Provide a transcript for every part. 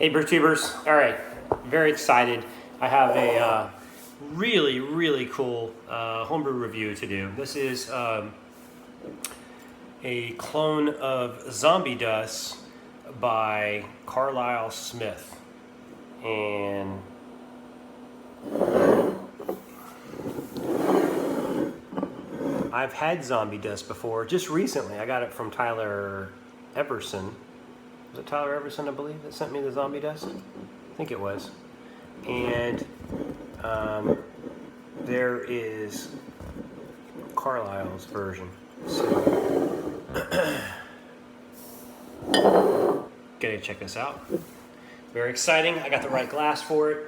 Hey, Brew Tubers. All right, very excited. I have a really cool homebrew review to do. This is a clone of Zombie Dust by Carlisle Smith. And I've had Zombie Dust before, just recently. I got it from Tyler Everson. Was it Tyler Everson, I believe, that sent me the Zombie Dust? I think it was. And there is Carlisle's version. So, gotta check this out. Very exciting. I got the right glass for it.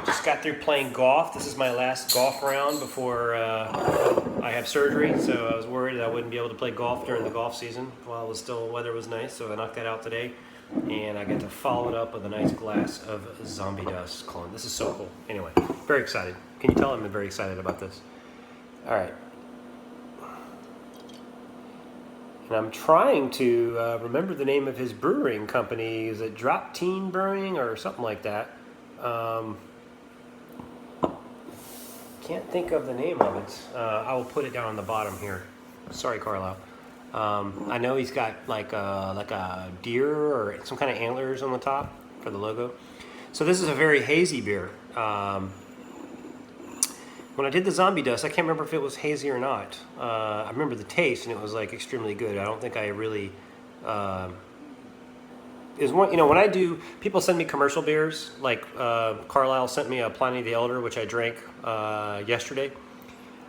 Just got through playing golf. This is my last golf round before I have surgery, so I was worried that I wouldn't be able to play golf during the golf season while it was still weather was nice, so I knocked that out today. And I get to follow it up with a nice glass of Zombie Dust clone. This is so cool. Anyway, very excited. Can you tell I'm very excited about this? All right. And I'm trying to remember the name of his brewing company. Is it Droptine Brewing or something like that? Can't think of the name of it. I will put it down on the bottom here. Sorry, Carlisle. I know he's got like a deer or some kind of antlers on the top for the logo. So this is a very hazy beer. When I did the Zombie Dust, I can't remember if it was hazy or not. I remember the taste, and it was like extremely good. I don't think I really. Is one, you know, when I do, people send me commercial beers, like Carlisle sent me a Pliny the Elder, which I drank yesterday.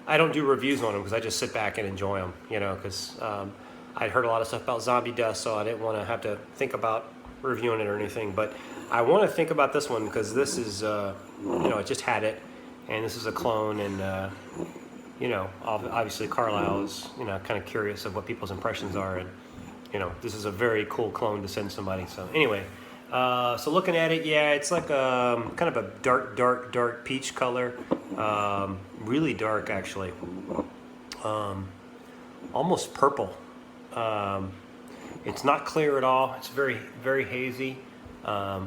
I don't do reviews on them because I just sit back and enjoy them, you know, because I'd heard a lot of stuff about Zombie Dust, so I didn't want to have to think about reviewing it or anything. But I want to think about this one because this is, you know, I just had it, and this is a clone, and, you know, obviously Carlisle is, you know, kind of curious of what people's impressions are, and you know, this is a very cool clone to send somebody. So anyway, so looking at it, yeah, it's like kind of a dark peach color, really dark actually, almost purple. It's not clear at all. It's very hazy. Yeah,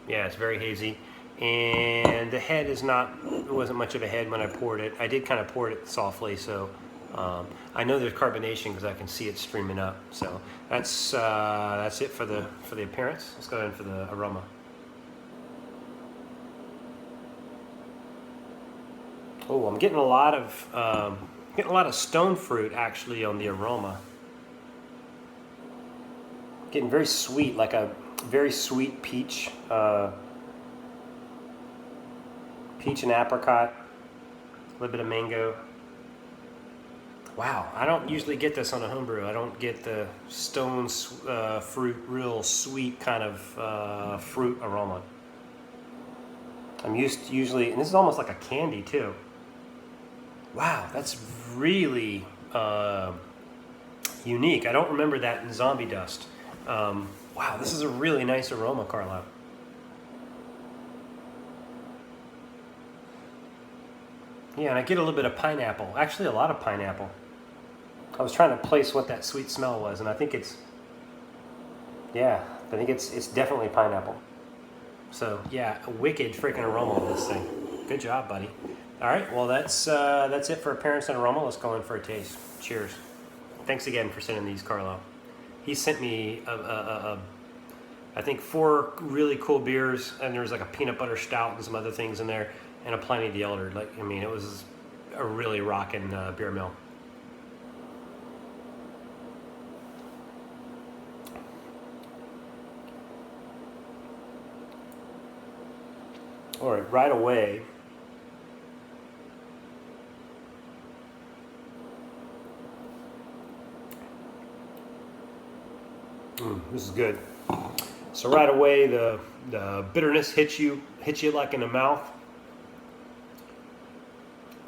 it's very hazy. And the head is not, it wasn't much of a head when I poured it. I did kind of pour it softly, so I know there's carbonation because I can see it streaming up. So that's it for the appearance. Let's go in for the aroma. Oh, I'm getting a lot of stone fruit actually on the aroma. Getting very sweet, like a very sweet peach, peach and apricot, a little bit of mango. Wow, I don't usually get this on a homebrew. I don't get the stone fruit, real sweet kind of fruit aroma. I'm used to usually, and this is almost like a candy too. Wow, that's really unique. I don't remember that in Zombie Dust. Wow, this is a really nice aroma, Carlisle. Yeah, and I get a little bit of pineapple. Actually, a lot of pineapple. I was trying to place what that sweet smell was, and I think it's, yeah, I think it's definitely pineapple. So yeah, a wicked freaking aroma on this thing. Good job, buddy. All right, well that's it for appearance and aroma. Let's go in for a taste. Cheers. Thanks again for sending these, Carlisle. He sent me I think 4 really cool beers, and there's like a peanut butter stout and some other things in there, and a Pliny the Elder. Like, I mean, it was a really rockin' beer mill. All right, right away, this is good. So right away, the bitterness hits you like in the mouth,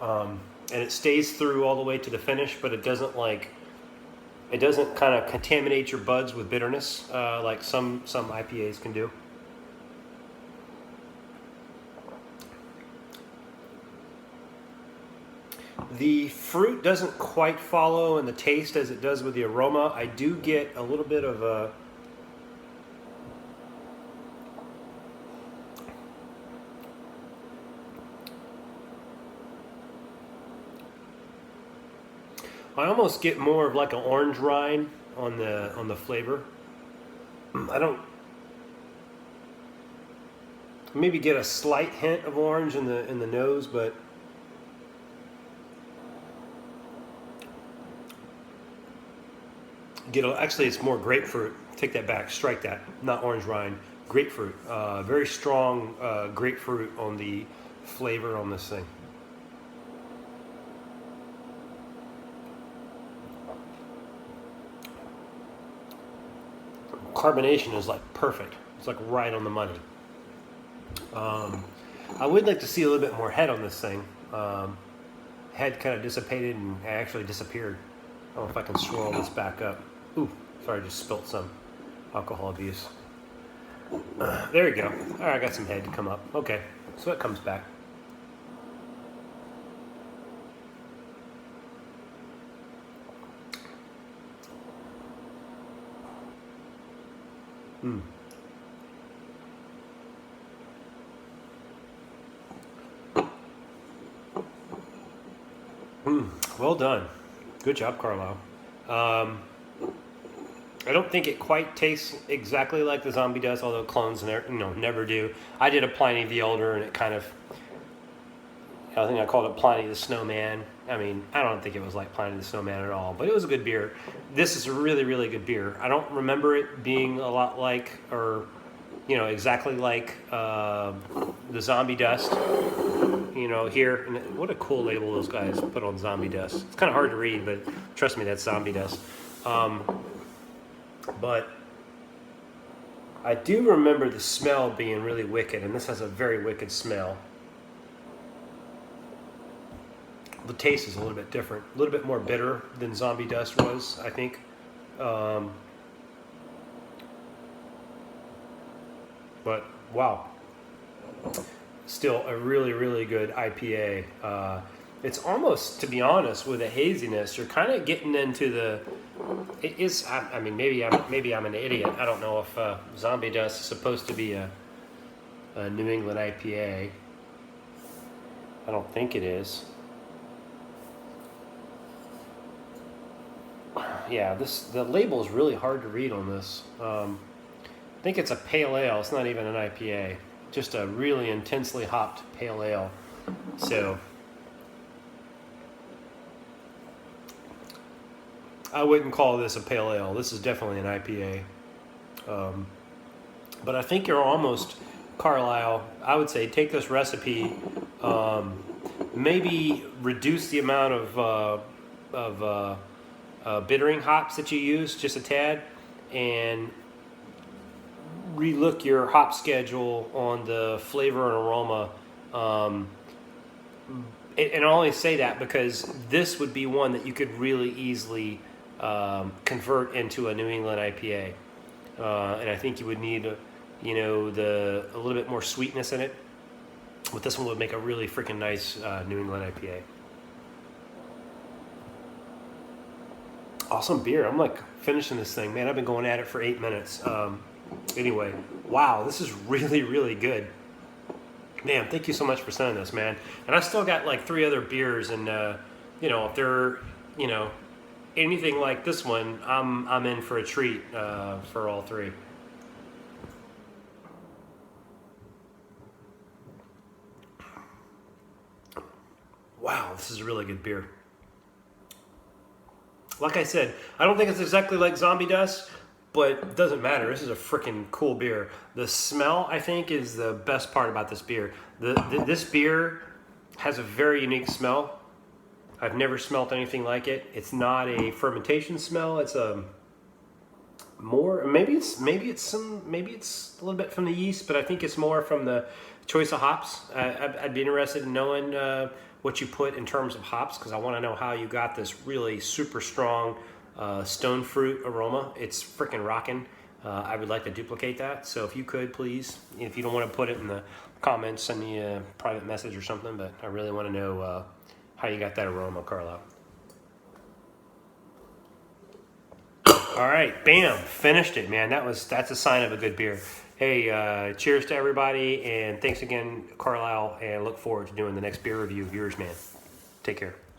and it stays through all the way to the finish, but it doesn't kind of contaminate your buds with bitterness like some IPAs can do. The fruit doesn't quite follow in the taste as it does with the aroma. I do get a little bit of a I almost get more of like an orange rind on the flavor. I don't maybe get a slight hint of orange in the nose, but actually it's more grapefruit. Take that back. Strike that. Not orange rind. Grapefruit. Very strong grapefruit on the flavor on this thing. Carbonation is like perfect. It's like right on the money. I would like to see a little bit more head on this thing. Head kind of dissipated and actually disappeared. I don't know if I can swirl this back up. Ooh, sorry, I just spilt some alcohol abuse. There we go. All right, I got some head to come up. Okay, so it comes back. Well done. Good job, Carlisle. I don't think it quite tastes exactly like the Zombie does, although clones never do. I did a Pliny the Elder, and it kind of, I think I called it Pliny the Snowman. I mean, I don't think it was like Pliny the Snowman at all, but it was a good beer. This is a really, really good beer. I don't remember it being a lot like, or exactly like the Zombie Dust. Here, and what a cool label those guys put on Zombie Dust. It's kind of hard to read, but trust me, that's Zombie Dust. But I do remember the smell being really wicked, and this has a very wicked smell. The taste is a little bit different, a little bit more bitter than Zombie Dust was, I think. But wow. Still a really, really good IPA. It's almost, to be honest, with the haziness, you're kind of getting into the. It is. I mean, maybe I'm an idiot. I don't know if Zombie Dust is supposed to be a New England IPA. I don't think it is. Yeah, the label is really hard to read on this. I think it's a pale ale. It's not even an IPA. Just a really intensely hopped pale ale. So I wouldn't call this a pale ale. This is definitely an IPA. But I think you're almost, Carlisle, I would say take this recipe, maybe reduce the amount of bittering hops that you use just a tad, and relook your hop schedule on the flavor and aroma. And I only say that because this would be one that you could really easily convert into a New England IPA. And I think you would need, a little bit more sweetness in it. But this one would make a really freaking nice New England IPA. Awesome beer. I'm like finishing this thing, man. I've been going at it for 8 minutes. Anyway, wow, this is really, really good. Man, thank you so much for sending this, man. And I still got like 3 other beers, and if they're, anything like this one, I'm in for a treat for all 3. Wow, this is a really good beer. Like I said, I don't think it's exactly like Zombie Dust, but it doesn't matter. This is a freaking cool beer. The smell, I think, is the best part about this beer. This beer has a very unique smell. I've never smelt anything like it. It's not a fermentation smell. It's a more, maybe it's a little bit from the yeast, but I think it's more from the choice of hops. I'd be interested in knowing what you put in terms of hops, because I want to know how you got this really super strong stone fruit aroma. It's freaking rocking. I would like to duplicate that. So if you could, please, if you don't want to put it in the comments, send me a private message or something, but I really want to know how you got that aroma, Carlo. All right, bam, finished it, man. That's a sign of a good beer. Hey, cheers to everybody, and thanks again, Carlisle, and look forward to doing the next beer review of yours, man. Take care.